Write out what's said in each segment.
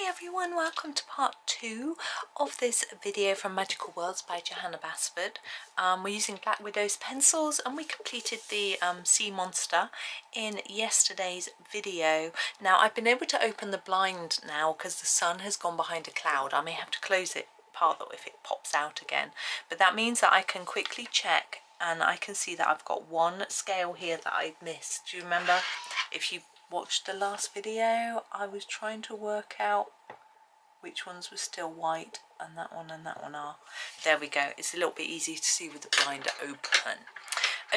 everyone, welcome to part 2 of this video from Magical Worlds by Johanna Basford. We're using Black Widow's pencils and we completed the sea monster in yesterday's video. Now I've been able to open the blind now because the sun has gone behind a cloud. I may have to close it part though if it pops out again, but that means that I can quickly check and I can see that I've got one scale here that I've missed. Do you remember, if you watched the last video, I was trying to work out which ones were still white and that one are. There we go. It's a little bit easier to see with the blind open.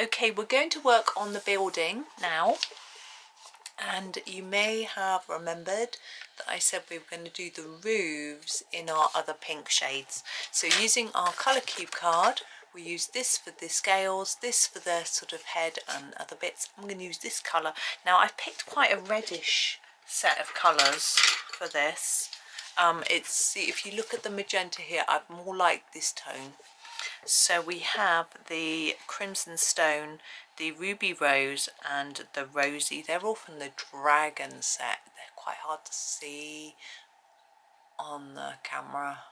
Okay, we're going to work on the building now, and you may have remembered that I said we were going to do the roofs in our other pink shades. So using our colour cube card, we use this for the scales, this for the sort of head and other bits. I'm going to use this colour. Now I've picked quite a reddish set of colours for this. If you look at the magenta here, I'm more like this tone. So we have the crimson stone, the ruby rose and the rosy. They're all from the dragon set. They're quite hard to see on the camera.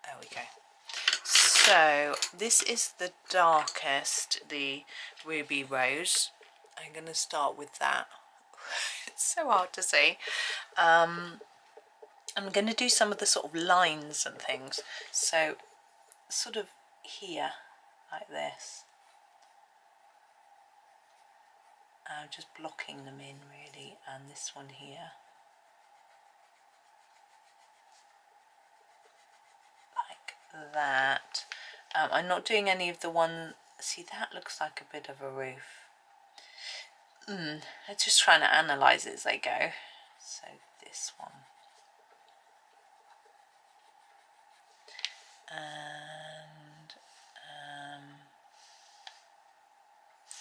There we go. So this is the darkest, the ruby rose. I'm going to start with that. It's so hard to see. I'm going to do some of the sort of lines and things. So sort of here, like this. I'm just blocking them in really, and this one here. That. I'm not doing any of the one, see that looks like a bit of a roof. I'm just trying to analyse it as I go. So this one. And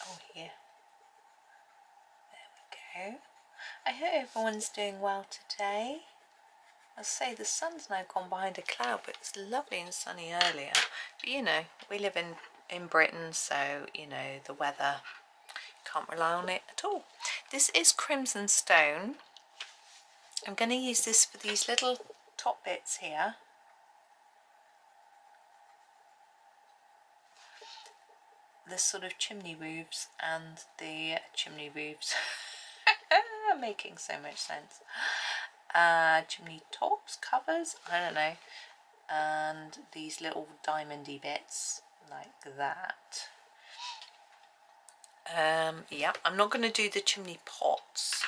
oh here. There we go. I hope everyone's doing well today. I'll say the sun's now gone behind a cloud, but it's lovely and sunny earlier. But you know, we live in Britain, so you know the weather, can't rely on it at all. This is crimson stone. I'm going to use this for these little top bits here. The sort of chimney roofs and the chimney roofs. Making so much sense. Chimney tops, covers, I don't know, and these little diamondy bits like that. Yeah, I'm not going to do the chimney pots,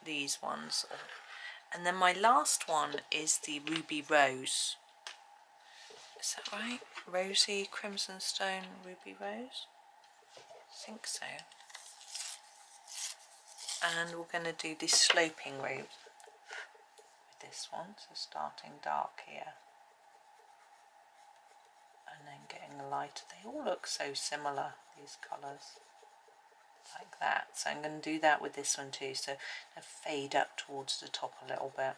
these ones. And then my last one is the ruby rose. Is that right? Rosy, crimson stone, ruby rose? I think so. And we're going to do this sloping roof. This one, so starting dark here and then getting lighter. They all look so similar, these colours, like that. So I'm going to do that with this one too, so I fade up towards the top a little bit.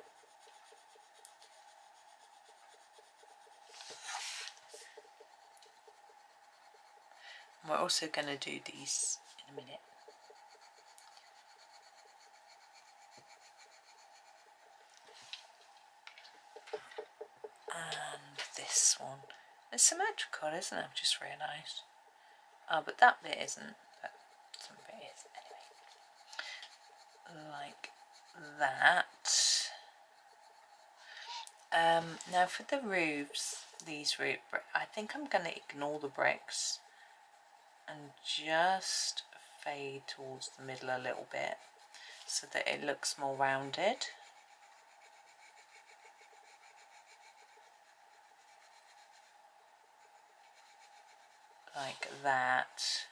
And we're also going to do these in a minute. And this one. It's symmetrical, isn't it? I've just realised. But that bit isn't. But some bit is. Anyway. Like that. Now for the roofs, these roof bricks, I think I'm going to ignore the bricks and just fade towards the middle a little bit so that it looks more rounded. Like that,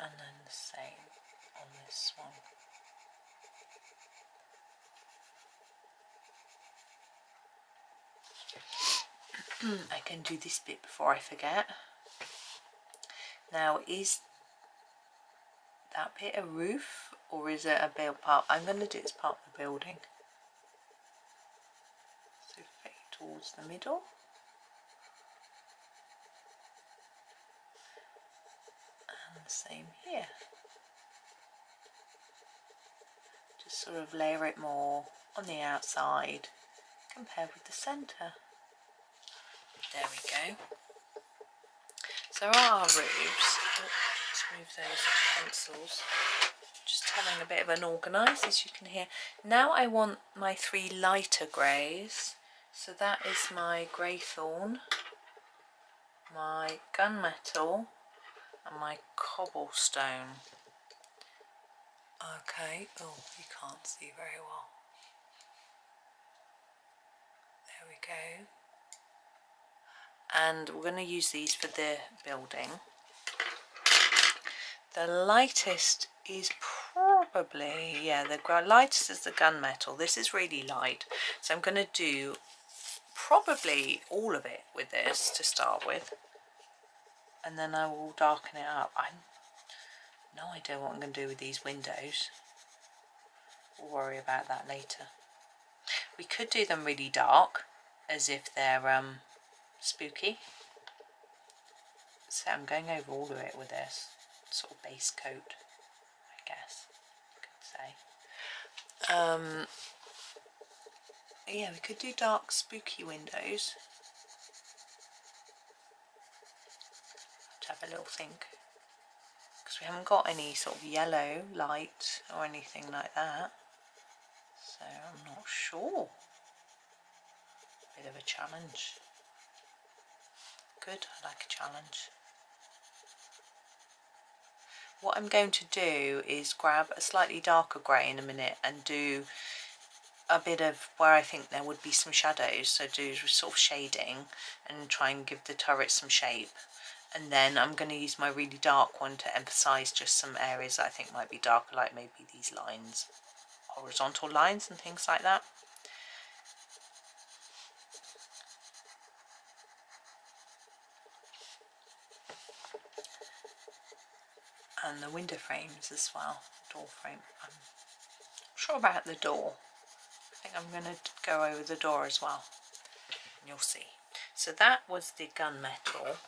and then the same on this one. I can do this bit before I forget. Now, is that bit a roof or is it a build part? I'm going to do it as part of the building. So fade towards the middle. And the same here. Just sort of layer it more on the outside compared with the centre. There we go. So our roofs, let's move those pencils, just having a bit of an organise, as you can hear. Now I want my 3 lighter greys, so that is my greythorn, my gunmetal and my cobblestone. Okay, oh, you can't see very well. There we go. And we're going to use these for the building. The lightest is probably, yeah, the lightest is the gunmetal. This is really light, so I'm going to do probably all of it with this to start with, and then I will darken it up. I have no idea what I'm going to do with these windows. We'll worry about that later. We could do them really dark, as if they're spooky. So I'm going over all of it with this sort of base coat, I guess you could say. Yeah, we could do dark spooky windows. To have a little think, because we haven't got any sort of yellow light or anything like that, so I'm not sure. Bit of a challenge. Good, I like a challenge. What I'm going to do is grab a slightly darker grey in a minute and do a bit of where I think there would be some shadows, so do sort of shading and try and give the turret some shape. And then I'm going to use my really dark one to emphasise just some areas that I think might be darker, like maybe these lines, horizontal lines and things like that. And the window frames as well, door frame. I'm not sure about the door. I think I'm going to go over the door as well, and you'll see. So that was the gunmetal.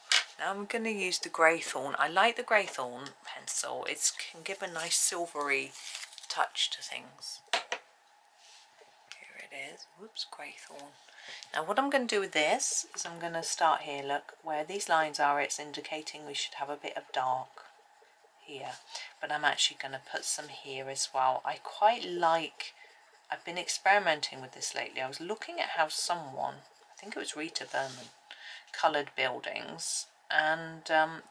Now I'm going to use the greythorn. I like the greythorn pencil. It can give a nice silvery touch to things. Here it is. Whoops, greythorn. Now what I'm going to do with this is I'm going to start here. Look, where these lines are, it's indicating we should have a bit of dark here. But I'm actually going to put some here as well. I quite like, I've been experimenting with this lately. I was looking at how someone, I think it was Rita Berman, coloured buildings, and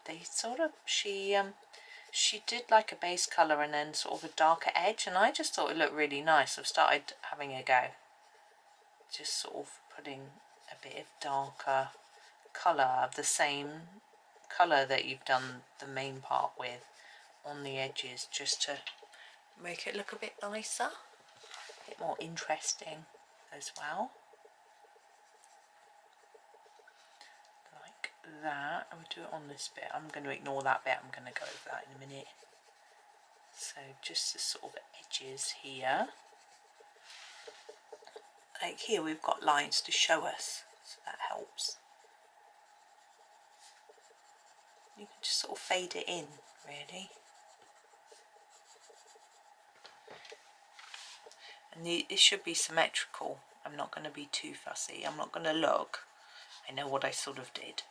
they sort of, she did like a base colour and then sort of a darker edge, and I just thought it looked really nice. I've started having a go, just sort of putting a bit of darker colour of the same colour that you've done the main part with on the edges, just to make it look a bit nicer, a bit more interesting as well. Like that. I would do it on this bit. I'm going to ignore that bit. I'm going to go over that in a minute. So just the sort of edges here. Like here we've got lines to show us, so that helps. You can just sort of fade it in, really. And it should be symmetrical. I'm not going to be too fussy. I'm not going to look. I know what I sort of did.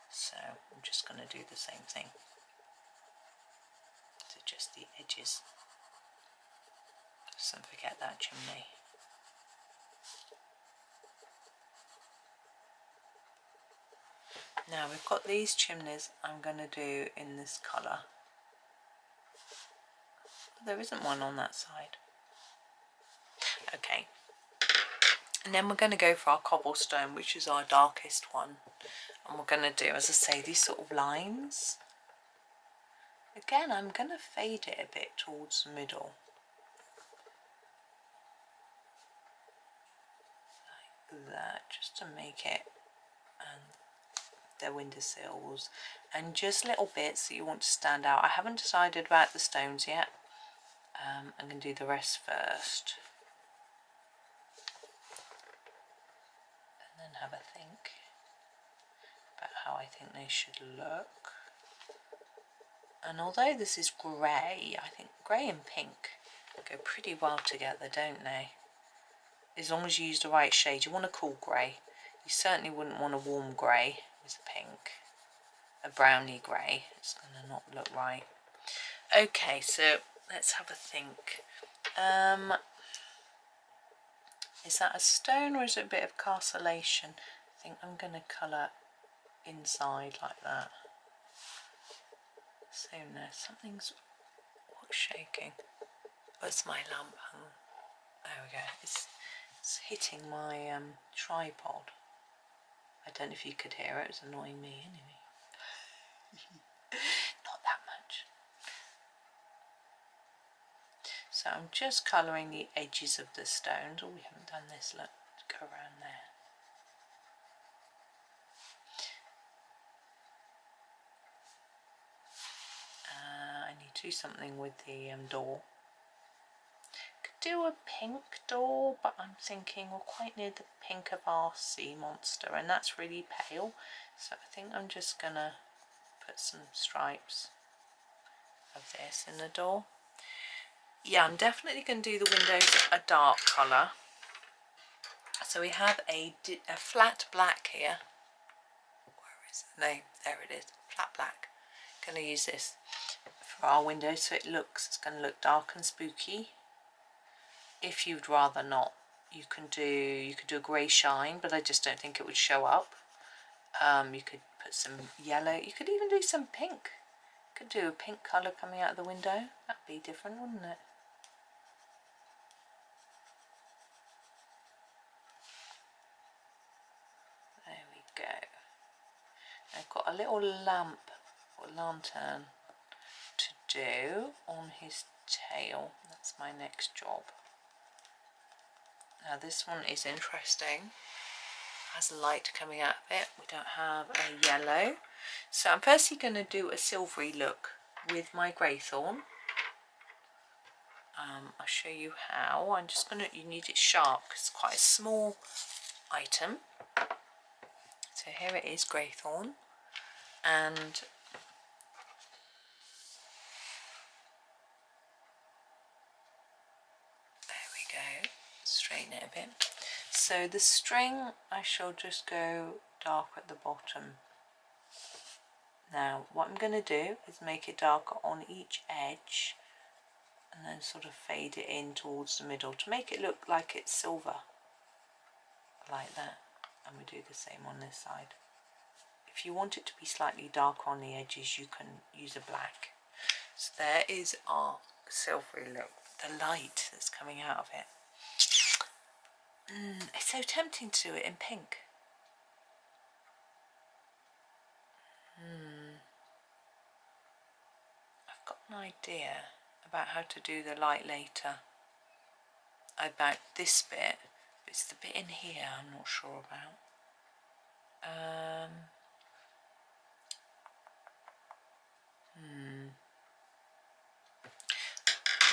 So I'm just going to do the same thing. So just the edges. Just don't forget that chimney. Now we've got these chimneys I'm going to do in this colour. There isn't one on that side. Okay. And then we're going to go for our cobblestone, which is our darkest one. And we're going to do, as I say, these sort of lines. Again, I'm going to fade it a bit towards the middle. Like that, just to make it, and their windowsills, and just little bits that you want to stand out. I haven't decided about the stones yet. I'm going to do the rest first. And then have a think about how I think they should look. And although this is grey, I think grey and pink Go pretty well together, don't they? As long as you use the right shade. You want a cool grey. You certainly wouldn't want a warm grey with a pink. A browny grey. It's going to not look right. Okay, so let's have a think. Is that a stone or is it a bit of castellation? I think I'm going to colour inside like that. So no, something's shaking. Where's my lamp? There we go. It's hitting my tripod. I don't know if you could hear it. It's annoying me anyway. Not that much. So I'm just colouring the edges of the stones. Oh, we haven't done this. Look, go around there. I need to do something with the door. Could do a pink door, but I'm thinking we're quite near the pink of our sea monster, and that's really pale. So I think I'm just gonna put some stripes of this in the door. Yeah, I'm definitely going to do the windows a dark colour. So we have a flat black here. Where is it? No, there it is. Flat black. Going to use this for our windows so it's going to look dark and spooky. If you'd rather not, you could do a grey shine, but I just don't think it would show up. You could put some yellow. You could even do some pink. You could do a pink colour coming out of the window. That'd be different, wouldn't it? There we go. I've got a little lamp or lantern to do on his tail. That's my next job. Now this one is interesting. Has light coming out of it. We don't have a yellow. So I'm firstly going to do a silvery look with my greythorn. I'll show you how. I'm just going to, you need it sharp because it's quite a small item. So here it is, greythorn. And there we go. Straighten it a bit. So the string, I shall just go dark at the bottom. Now what I'm going to do is make it darker on each edge and then sort of fade it in towards the middle to make it look like it's silver, like that. And we do the same on this side. If you want it to be slightly darker on the edges, you can use a black. So there is our silvery look, the light that's coming out of it. It's so tempting to do it in pink. I've got an idea about how to do the light later. About this bit, but it's the bit in here I'm not sure about.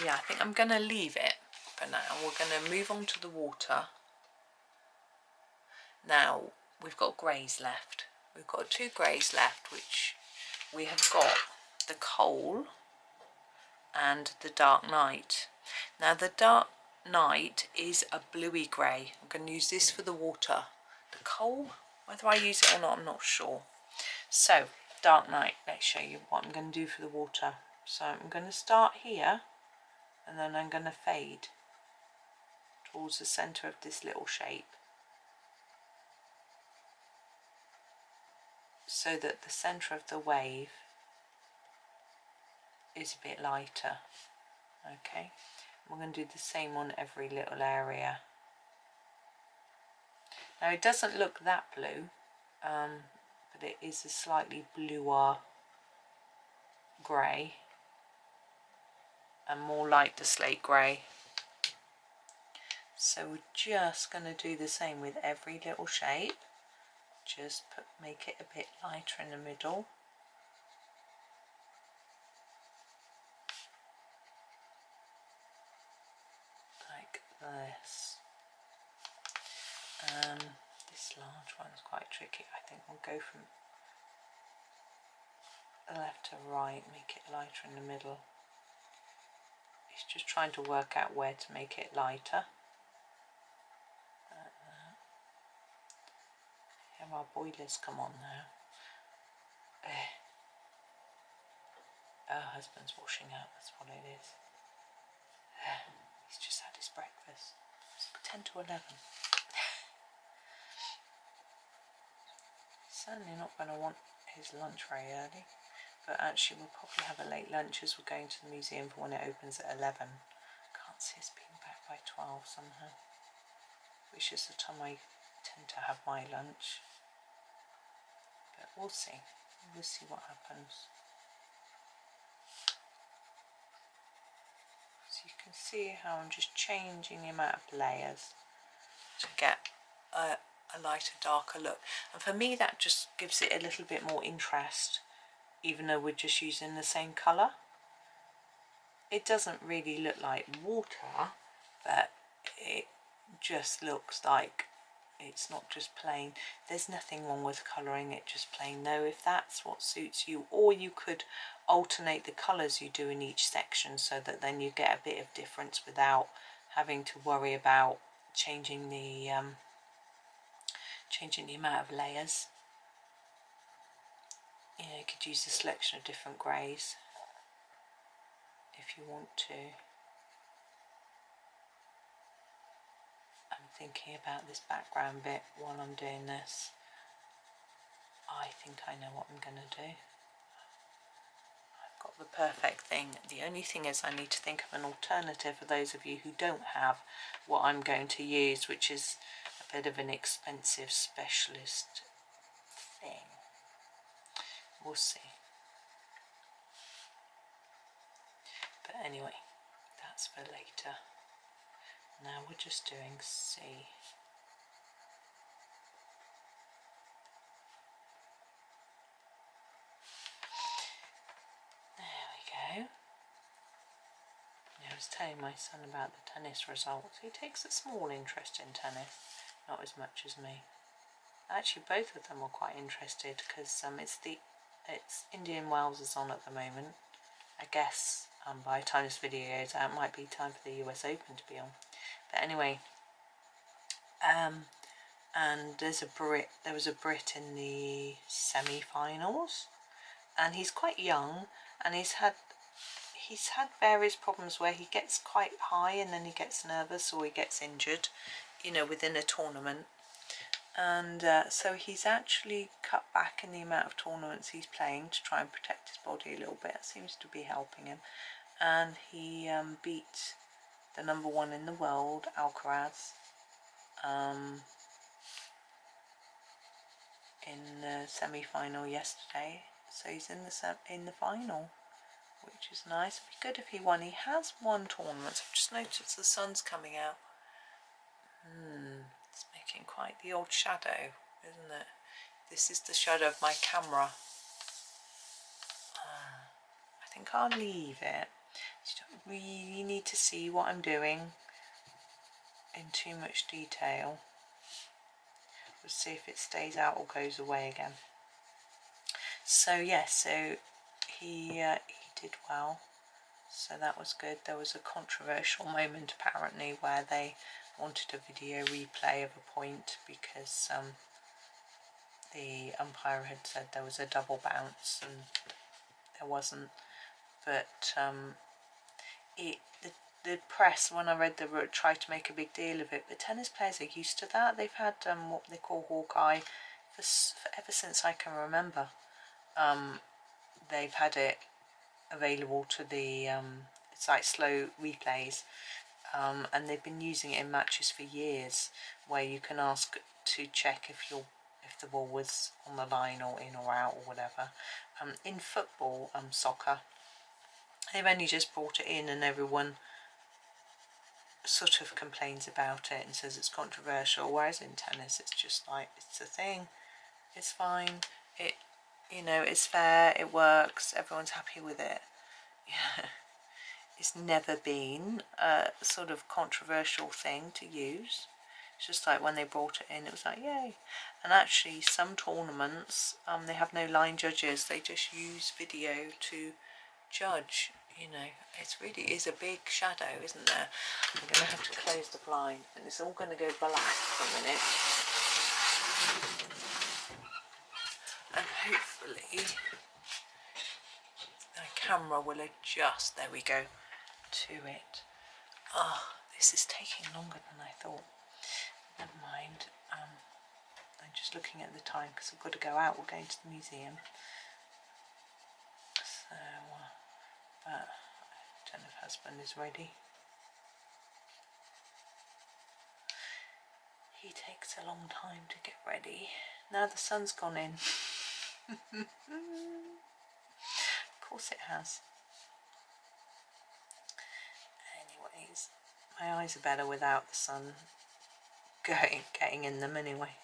Yeah, I think I'm going to leave it for now. We're going to move on to the water. Now, we've got greys left. We've got 2 greys left, which we have got the coal and the dark night. Now, the dark night is a bluey grey. I'm going to use this for the water. The coal, whether I use it or not, I'm not sure. So, dark night, let's show you what I'm going to do for the water. So, I'm going to start here, and then I'm going to fade towards the centre of this little shape, so that the centre of the wave is a bit lighter. Okay, we're going to do the same on every little area. Now it doesn't look that blue, but it is a slightly bluer grey and more like the slate grey. So we're just going to do the same with every little shape. Just make it a bit lighter in the middle. Like this. This large one is quite tricky. I think we'll go from left to right, make it lighter in the middle. It's Just trying to work out where to make it lighter. Here our boilers come on now. Her husband's washing up, that's what it is. He's just had his breakfast. It's 10 to 11. Certainly not going to want his lunch very early, but actually we'll probably have a late lunch as we're going to the museum for when it opens at 11. Can't see us being back by 12 somehow, which is the time I tend to have my lunch, but we'll see. We'll see what happens. So you can see how I'm just changing the amount of layers to get a lighter, darker look. And for me that just gives it a little bit more interest, even though we're just using the same colour. It doesn't really look like water, but it just looks like it's not just plain. There's nothing wrong with colouring it just plain though, if that's what suits you. Or you could alternate the colours you do in each section so that then you get a bit of difference without having to worry about changing the amount of layers. You know, you could use a selection of different greys if you want to. I'm thinking about this background bit while I'm doing this. I think I know what I'm going to do. I've got the perfect thing. The only thing is I need to think of an alternative for those of you who don't have what I'm going to use, which is a bit of an expensive specialist thing. We'll see. But anyway, that's for later. Now we're just doing C. There we go. I was telling my son about the tennis results. He takes a small interest in tennis, not as much as me. Actually, both of them are quite interested because it's Indian Wells is on at the moment. I guess by the time this video goes out, it might be time for the US Open to be on. But anyway, and there was a Brit in the semi-finals, and he's quite young, and he's had various problems where he gets quite high and then he gets nervous or he gets injured, you know, within a tournament. And so he's actually cut back in the amount of tournaments he's playing to try and protect his body a little bit. It seems to be helping him. And he beat the #1 in the world, Alcaraz, in the semi-final yesterday. So he's in the final, which is nice. It'd be good if he won. He has won tournaments. I've just noticed the sun's coming out. It's making quite the old shadow, isn't it? This is the shadow of my camera. I think I'll leave it. You don't really need to see what I'm doing in too much detail. We'll see if it stays out or goes away again. So yeah, so he did well. So that was good. There was a controversial moment apparently where they wanted a video replay of a point because the umpire had said there was a double bounce and there wasn't. But the press, when I read tried to make a big deal of it, but tennis players are used to that. They've had what they call Hawkeye for ever since I can remember. They've had it available to the it's like slow replays, and they've been using it in matches for years, where you can ask to check if the ball was on the line or in or out or whatever. In football, soccer, they've only just brought it in, and everyone sort of complains about it and says it's controversial, whereas in tennis it's just like, it's a thing, it's fine, it's fair, it works, everyone's happy with it. Yeah. It's never been a sort of controversial thing to use. It's just like when they brought it in, it was like, yay. And actually some tournaments, they have no line judges, they just use video to judge, you know, it really is a big shadow, isn't there? I'm going to have to close the blind and it's all going to go black for a minute. And hopefully the camera will adjust, there we go, to it. Oh, this is taking longer than I thought. Never mind. I'm just looking at the time because I've got to go out. We're going to the museum. So, but I don't know if husband is ready. He takes a long time to get ready. Now the sun's gone in. Of course it has. Anyways, my eyes are better without the sun getting in them anyway.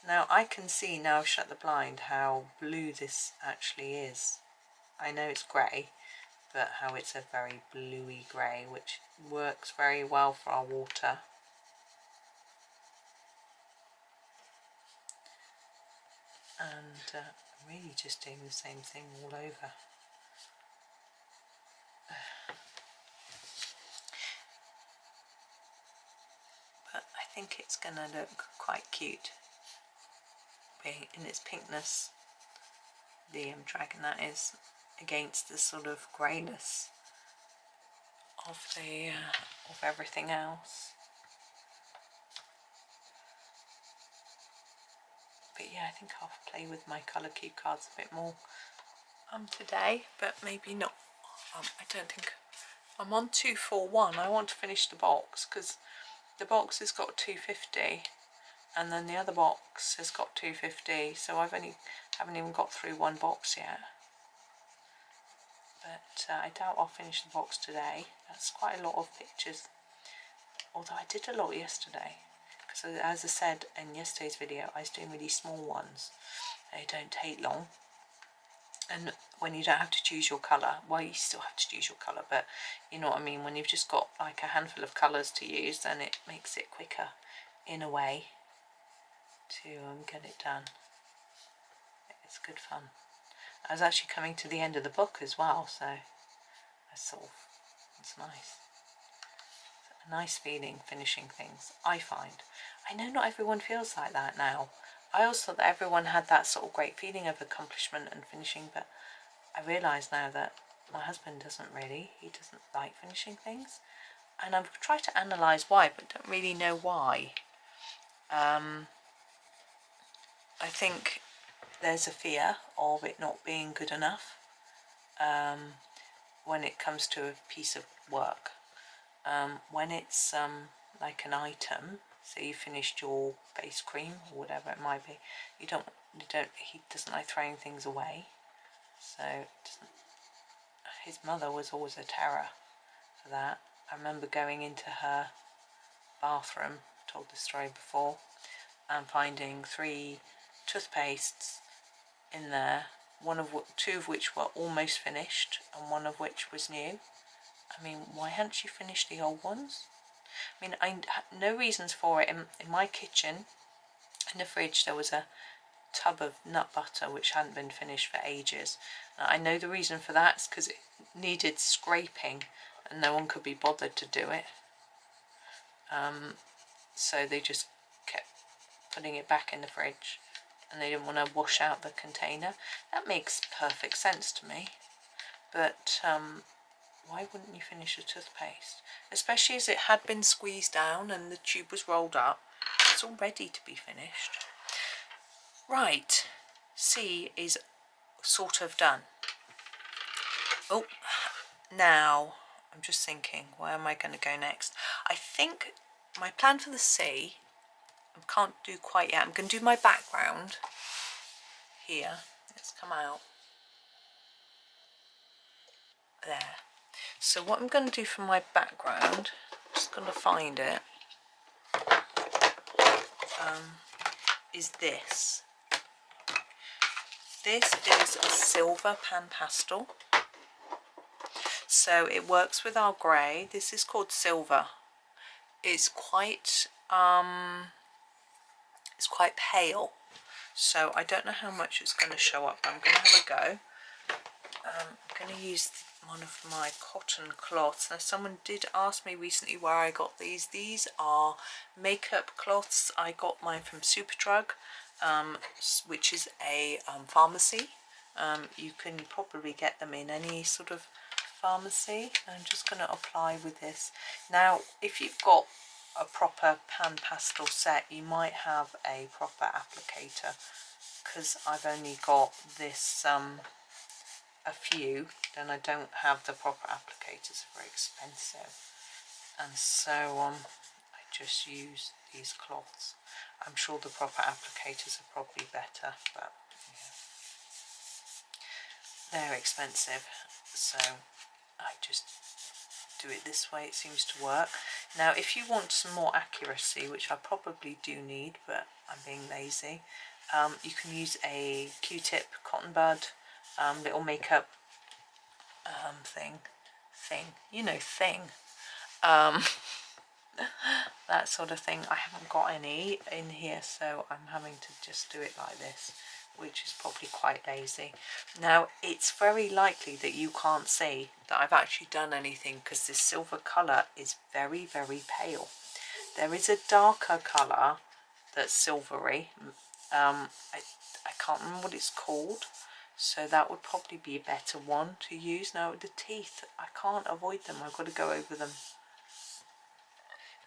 Now I can see, now I've shut the blind, how blue this actually is. I know it's grey, but how it's a very bluey grey, which works very well for our water. And really just doing the same thing all over. But I think it's going to look quite cute being in its pinkness, the dragon that is, against the sort of greyness of the of everything else. But yeah, I think I'll play with my colour cube cards a bit more today, but maybe not. I don't think I'm on 241. I want to finish the box because the box has got 250 and then the other box has got 250, so haven't even got through one box yet. But I doubt I'll finish the box today. That's quite a lot of pictures, although I did a lot yesterday because, as I said in yesterday's video, I was doing really small ones. They don't take long, and when you don't have to choose your colour, well, you still have to choose your colour, but you know what I mean, when you've just got like a handful of colours to use, then it makes it quicker in a way to get it done. It's good fun. I was actually coming to the end of the book as well, so it's nice. It's a nice feeling finishing things, I find. I know not everyone feels like that now. I always thought that everyone had that sort of great feeling of accomplishment and finishing, but I realise now that my husband doesn't really. He doesn't like finishing things, and I've tried to analyse why, but don't really know why. I think there's a fear of it not being good enough when it comes to a piece of work. When it's like an item, so you finished your base cream or whatever it might be, he doesn't like throwing things away, so his mother was always a terror for that. I remember going into her bathroom, told this story before, and finding 3 toothpastes in there, two of which were almost finished and one of which was new. I mean, why hadn't she finished the old ones? I mean, I had no reasons for it. In my kitchen, in the fridge, there was a tub of nut butter which hadn't been finished for ages. Now, I know the reason for that is because it needed scraping and no one could be bothered to do it. So they just kept putting it back in the fridge, and they didn't want to wash out the container. That makes perfect sense to me, but why wouldn't you finish a toothpaste? Especially as it had been squeezed down and the tube was rolled up. It's all ready to be finished. Right, C is sort of done. Oh, now I'm just thinking, where am I going to go next? I think my plan for the C, I can't do quite yet. I'm going to do my background here. Let's come out. There. So what I'm going to do for my background, I'm just going to find it, is this. This is a silver Pan Pastel. So it works with our grey. This is called silver. It's quite pale. So I don't know how much it's going to show up. I'm going to have a go. I'm going to use one of my cotton cloths. Now someone did ask me recently where I got these. These are makeup cloths. I got mine from Superdrug, which is a pharmacy. You can probably get them in any sort of pharmacy. I'm just going to apply with this. Now if you've got a proper Pan Pastel set, you might have a proper applicator, because I've only got this a few, then I don't have the proper applicators. Very expensive, and so I just use these cloths. I'm sure the proper applicators are probably better, but yeah, they're expensive, so I just do it this way. It seems to work. Now if you want some more accuracy, which I probably do need, but I'm being lazy, you can use a Q-tip, cotton bud, little makeup thing, that sort of thing. I haven't got any in here, so I'm having to just do it like this, which is probably quite lazy. Now it's very likely that you can't see that I've actually done anything, because this silver colour is very, very pale. There is a darker colour that's silvery. I can't remember what it's called, so that would probably be a better one to use. Now the teeth, I can't avoid them, I've got to go over them.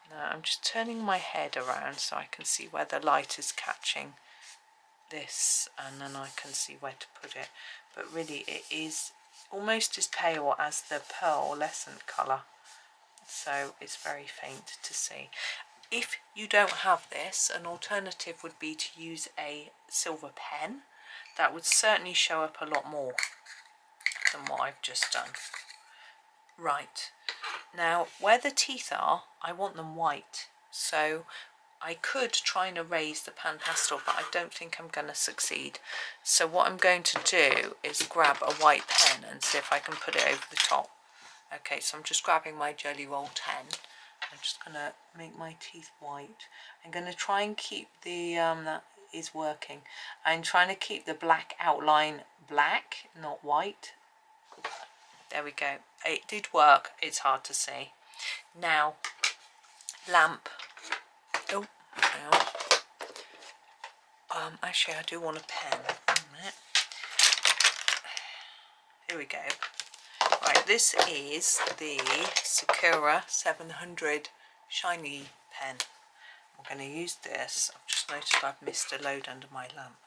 Now I'm just turning my head around so I can see where the light is catching this, and then I can see where to put it. But really it is almost as pale as the pearlescent colour, so it's very faint to see. If you don't have this, an alternative would be to use a silver pen. That would certainly show up a lot more than what I've just done. Right, now where the teeth are, I want them white, so I could try and erase the Pan Pastel, but I don't think I'm going to succeed. So what I'm going to do is grab a white pen and see if I can put it over the top. Okay, so I'm just grabbing my Gellyroll 10. I'm just going to make my teeth white. I'm going to try and keep the, that is working. I'm trying to keep the black outline black, not white. There we go. It did work. It's hard to see. Now, lamp. Oh, no. Actually, I do want a pen. Here we go. Right, this is the Sakura 700 shiny pen. I'm going to use this. I've just noticed I've missed a load under my lamp.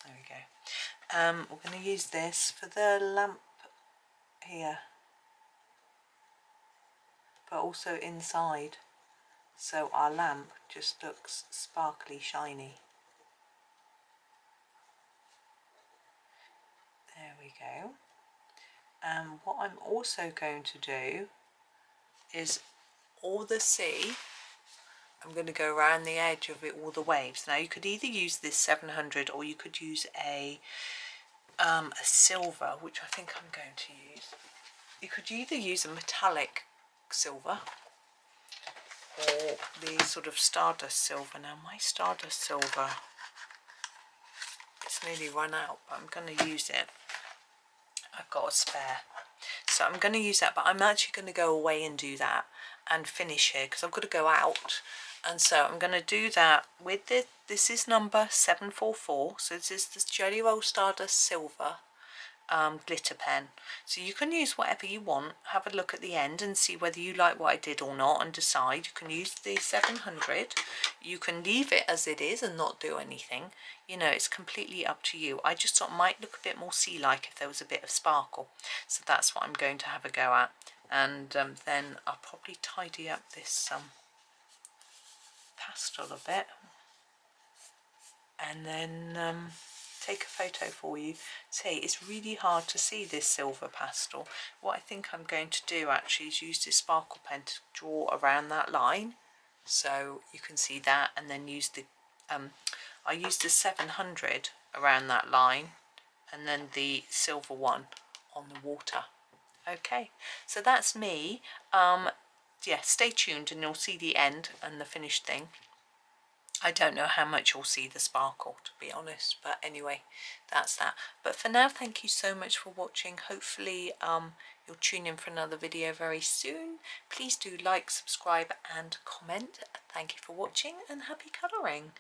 There we go. We're going to use this for the lamp here, but also inside, so our lamp just looks sparkly shiny. There we go. And what I'm also going to do is all the sea, I'm going to go around the edge of it, all the waves. Now you could either use this 700 or you could use a silver, which I think I'm going to use. You could either use a metallic silver or the sort of Stardust silver. Now my Stardust silver, it's nearly run out, but I'm going to use it. I've got a spare, so I'm going to use that, but I'm actually going to go away and do that and finish here because I've got to go out. And so I'm going to do that with this is number 744, so this is the Gellyroll Stardust Silver glitter pen. So you can use whatever you want. Have a look at the end and see whether you like what I did or not and decide. You can use the 700, you can leave it as it is and not do anything. You know, it's completely up to you. I just thought it might look a bit more sea-like if there was a bit of sparkle. So that's what I'm going to have a go at. And then I'll probably tidy up this pastel a bit. And then take a photo for you. See, it's really hard to see this silver pastel. What I think I'm going to do actually is use this sparkle pen to draw around that line, so you can see that, and then use the I used the 700 around that line and then the silver one on the water. Okay, so that's me. Yeah, stay tuned and you'll see the end and the finished thing. I don't know how much you'll see the sparkle, to be honest, but anyway, that's that. But for now, thank you so much for watching. Hopefully you'll tune in for another video very soon. Please do like, subscribe and comment. Thank you for watching and happy colouring.